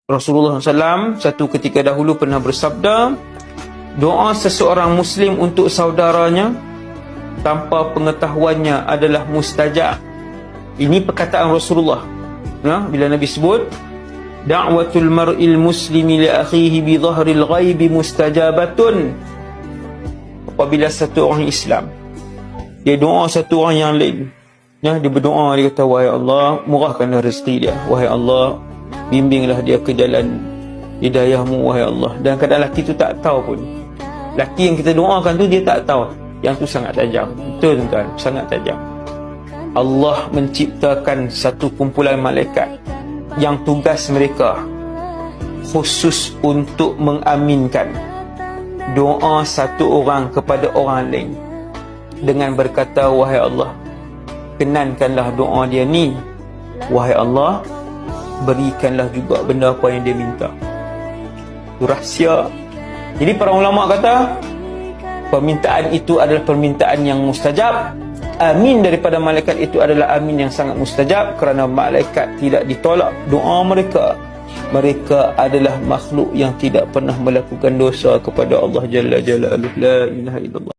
Rasulullah SAW satu ketika dahulu pernah bersabda, doa seseorang Muslim untuk saudaranya tanpa pengetahuannya adalah mustajab. Ini perkataan Rasulullah. Bila Nabi sebut, da'watul mar'il muslimi li akhihi bi dhahril ghaibi mustajabatun. Apabila satu orang Islam dia doa satu orang yang lain, dia berdoa, dia kata, wahai Allah, murahkanlah rezeki dia, wahai Allah, bimbinglah dia ke jalan hidayahmu, wahai Allah. Dan kadang lelaki tu tak tahu pun, lelaki yang kita doakan tu dia tak tahu. Yang tu sangat tajam. Betul tuan-tuan, sangat tajam. Allah menciptakan satu kumpulan malaikat yang tugas mereka khusus untuk mengaminkan doa satu orang kepada orang lain dengan berkata, wahai Allah, kenankanlah doa dia ni, wahai Allah, berikanlah juga benda apa yang dia minta. Itu rahsia. Jadi para ulama kata permintaan itu adalah permintaan yang mustajab. Amin daripada malaikat itu adalah amin yang sangat mustajab, kerana malaikat tidak ditolak doa mereka. Mereka adalah makhluk yang tidak pernah melakukan dosa kepada Allah Jalla Jalaluhu. La ilaha illallah.